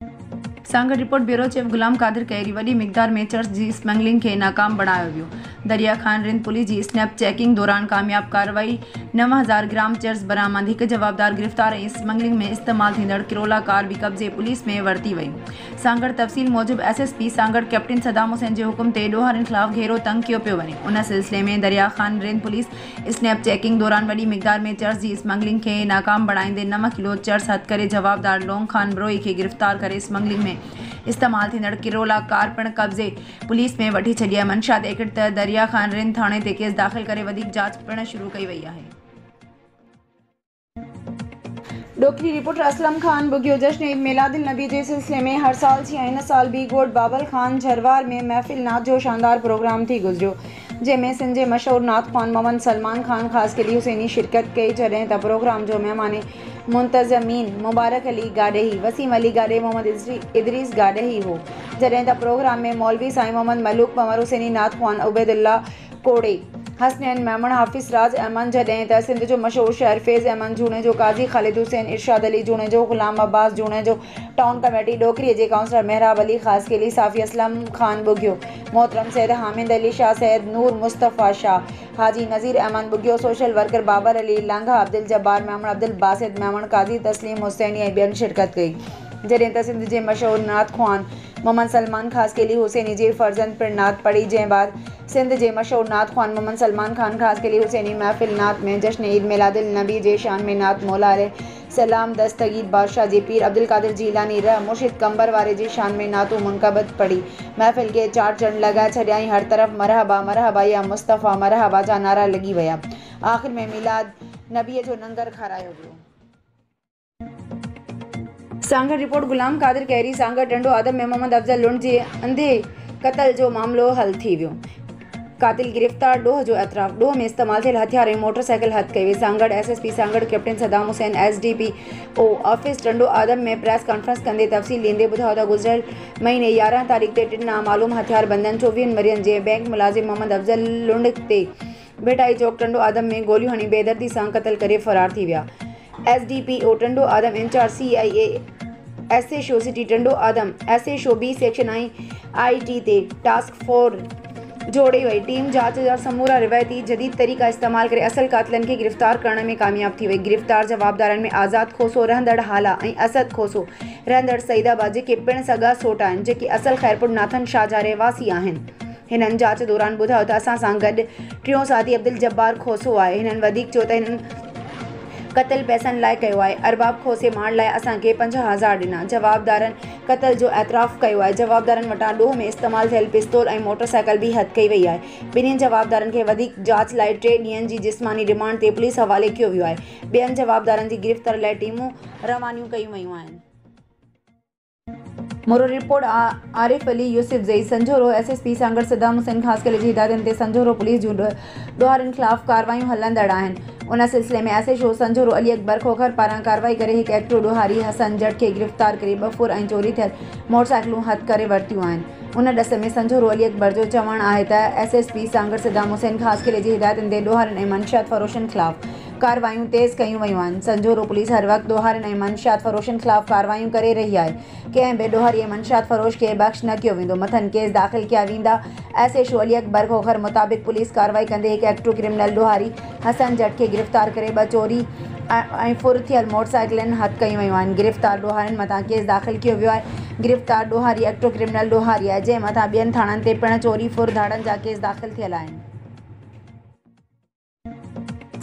Sanghar report bureau chief Ghulam Qadir कैरी वॾी मिक़दार में church जी smuggling के नाकाम बणायो वियो। दरिया खान रिंद पुलिस जी स्नैप चेकिंग दौरान कामयाब कार्रवाई 9000 ग्राम चर्च बरामद, एक जवाबदार गिरफ्तार ऐं स्मगलिंग में इस्तेमाल थींदड़ किरोला कार भी कब्जे पुलिस में वरती वई। सांगड़ तफ़सील मूजिब एसएसपी सांगड़ कैप्टन सदाम हुसैन जे हुकुम ते ॾोहारियुनि ख़िलाफ़ घेरो तंग कियो पियो वञे। उन सिलसिले में दरिया Khan Rind police snap checking दौरान वॾी मिक़दार में चर्च जी स्मगलिंग के नाकाम बणाईंदे 9 किलो चर्च हथ करे जवाबदार लोंग खान बरोई के गिरफ्तार करे स्मगलिंग में इस्तेमाल थींदड़ किरोला कार पिण कब्जे पुलिस में वठी छॾी आहे। मंशात एकड़ त दरिया खान रिंद थाणे ते केस दाख़िल करे वधीक जांच पिण शुरू कई वई आहे। डोकरी रिपोर्टर असलम खान बुगियो जश्न ईद मिलादुल नबी जे सिलसिले में हर साल थी हिन साल भी गोट बाबल खान झरवार में महफ़िल नात जो शानदार प्रोग्राम थी गुज़रियो, जंहिंमें सिंध जे मशहूर नात ख़्वान मोहम्मद सलमान खान ख़ासि कली हुसैनी शिरकत कई, जॾहिं त प्रोग्राम जो मेहमान मुंतज़मीन मुबारक अली गाॾेही, वसीम अली गाॾे, मोहम्मद इदरीस गाॾेही हो, जॾहिं त प्रोग्राम में मौलवी साईं मोहम्मद मलूक पंवर हुसैनी नात ख़्वान उबैदुल्ला कोड़े, हसनैन मेमण, हाफिज़ राज अहमद, जॾहिं त सिंध जो मशहूर शहर फैज़ अहमद जूने जो, काज़ी ख़ालिद हुसैन, इरशाद अली जूने जो, ग़ुलाम अब्बास जूने जो, टाउन कमेटी डोकरी जे काउंसलर मेहराब अली ख़ासि कली, साफ़ी असलम खान बुगियो, मोहतरम सैयद हामिद अली शाह, सैयद नूर मुस्तफ़ा शाह, हाजी नज़ीर अहमद बुगियो, सोशल वर्कर बाबर अली लांघा, अब्दुल जब्बार मेमण, अब्दुल बासित मेमण, काज़ी तस्लीम हुसैनी ऐं ॿियनि शिरकत कई, जॾहिं त सिंध जे मशहूर नात ख़्वान मोहम्मद सलमान ख़ासि कली हुसैनी जे फर्ज़ंद पिण नात पढ़ी, जंहिं बाद सिंध जे मशहूर नात ख़्वान मोहम्मद सलमान खान ख़ासि कली हुसैनी महफ़िल नात में जश्न ईद मिलादुल नबी जे शान में नात मौला सलाम दस्तगीर बादशाह जे पीर अब्दुल कादिर जीलानी रह मुर्शिद कंबर वारे जी शान में नातू मुनक़बद पढ़ी, महफ़िल के चार चंड लॻाए छॾियाई, हर तरफ़ मरहबा मरहबा या मुस्तफ़ा मरहबा जा नारा लॻी विया। आख़िर में मिलाद नबीअ जो लंगर खारायो वियो। सांगड़ रिपोर्ट गुलाम कादिर कैरी सांगड़ टंडो आदम में मोहम्मद अफजल लुंड जे अंधे क़त्ल जो मामलो हल थी वियो। कातिल गिरफ्तार, ॾोह जो एतराफ़, ॾोह में इस्तेमाल थियल हथियार ऐं मोटरसाइकिल हथ कई वई। Sanghar SSP Sanghar captain Saddam Hussain SDPO office Tando Adam में प्रेस कॉन्फ्रेंस कंदे तफ़सील ॾींदे ॿुधायो त गुज़िरियल महीने 11 तारीख़ ते 3 नामालूम हथियार बंदनि 24 मरीज़नि जे बैंक मुलाज़िम मोहम्मद अफजल लुंड ते भेटाई चौक टंडो आदम में गोलियूं हणी बेदर्दी सां क़त्ल करे फ़रार थी विया। SDPO Tando Adam incharge CIA SHO city Tando Adam SHO B section IT ते टास्क फोर्स जोड़े वई टीम जांच जा समूरा रिवायती जदीद तरीक़ा इस्तेमाल करे असल कातिलनि खे गिरफ़्तार करण में कामयाब थी वई। गिरफ़्तार जवाबदारनि में आज़ाद खोसो रहंदड़ हाला ऐं असद खोसो रहंदड़ सईदाबाद, जेके पिण सॻा सोट आहिनि, जेके असल ख़ैरपुर नाथन शाह जा रहवासी आहिनि। हिननि जांच दौरान ॿुधायो त असां सां गॾु टियों साथी अब्दुल जब्बार खोसो आहे। हिननि वधीक चयो त हिननि क़त्ल पैसनि लाइ कयो आहे। अरबाब खोसे मार लाइ असांखे 50,000 ॾिना। जवाबदारनि क़त्ल जो एतराफ़ कयो आहे। जवाबदारनि वटां ॾोह में इस्तेमाल थियल पिस्तौल ऐं मोटरसाइकिल बि हथ कई वई आहे। ॿिन्हिनि जवाबदारनि खे वधीक जांच लाइ 3 ॾींहंनि जी जिस्मानी रिमांड ते पुलिस हवाले कयो वियो आहे। ॿियनि जवाबदारनि जी गिरफ़्तारी लाइ टीमूं रवानियूं कयूं वयूं आहिनि। मोरो रिपोर्ट आरिफ अली यूसुफ ज़ई संजोरो एसएसपी सांगड़ सदाम हुसैन ख़ासि करे जी हिदायतनि ते संजोरो पुलिस जूं ॾोहारियुनि ख़िलाफ़ कार्रवायूं हलंदड़ आहिनि। उन सिलसिले में एसएचओ संजोरो अली अकबर खोखर पारां कार्रवाई करे हिकु एक्टिव ॾोहारी हसन जट खे गिरफ़्तार करे 2 फुर ऐं चोरी थियल मोटरसाइकिलूं हथ करे वरितियूं आहिनि। उन ॾस में संजोरो अली अकबर जो चवणु आहे त एसएसपी सांगड़ सदाम हुसैन ख़ासि करे जी हिदायतनि ते ॾोहारियुनि ऐं मंशियात फ़रोशनि ख़िलाफ़ कार्रवायूं तेज़ कयूं वयूं आहिनि। संजोरो पुलिस हर वक़्तु ॾोहारियुनि ऐं मंशियात फ़रोशनि ख़िलाफ़ कार्रवायूं करे रही आहे। कंहिं बि ॾोहारी ऐं मंशियात फ़रोश खे बख़्श न कयो वेंदो। मथनि केस दाख़िल कया वेंदा। एसएचओ अली अकबर खोखर मुताबिक़ पुलिस कार्रवाई कंदे हिकु एक्टिव क्रिमिनल ॾोहारी हसन जट खे गिरफ़्तार करे 2 चोरी ऐं फुर थियल मोटरसाइकिलनि हथ कयूं वयूं आहिनि। गिरफ़्तार ॾोहारियुनि मथां केस दाख़िल कयो वियो आहे। गिरफ़्तार ॾोहारी एक्टिव क्रिमिनल ॾोहारी आहे, जंहिं मथां ॿियनि थाणनि ते पिण चोरी फुर धाड़नि जा केस दाख़िल थियल आहिनि।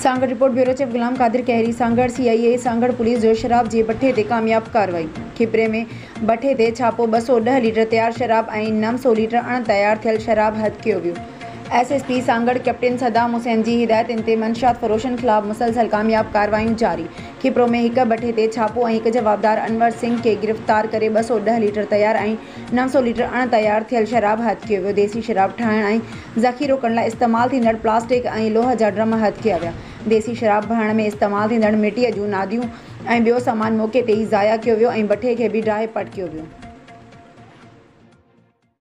Sanghar report bureau chief Ghulam Qadir कैरी सांगड़ सीआईए सांगड़ पुलिस जो शराब जे भट्ठे ते कामयाब कार्रवाई। खिपरे में भट्ठे ते छापो 210 लीटर तयार शराब ऐं 900 लीटर अण तयार थियल शराब हथ कयो वियो। एसएसपी सांगड़ कैप्टन सदाम हुसैन जी हिदायतनि ते मंशियात फ़रोशनि ख़िलाफ़ मुसलसल कामयाब कार्रवायूं जारी। खिपरो में हिकु भट्ठे ते छापो ऐं हिकु जवाबदार अनवर सिंह खे गिरफ़्तार करे 210 लीटर तयार ऐं 900 लीटर अण तयार थियल शराब हथ कयो वियो। देसी शराब ठाहिण ऐं ज़ख़ीरो करण लाइ इस्तेमाल थींदड़ प्लास्टिक ऐं लोह जा ड्रम हथ कया विया। देसी शराब भरण में इस्तेमाल थींदड़ मिटीअ जूं नादियूं ऐं ॿियो सामान मौक़े ते ई ज़ाया कयो वियो ऐं भट्ठे खे बि ड्राए पट कयो वियो।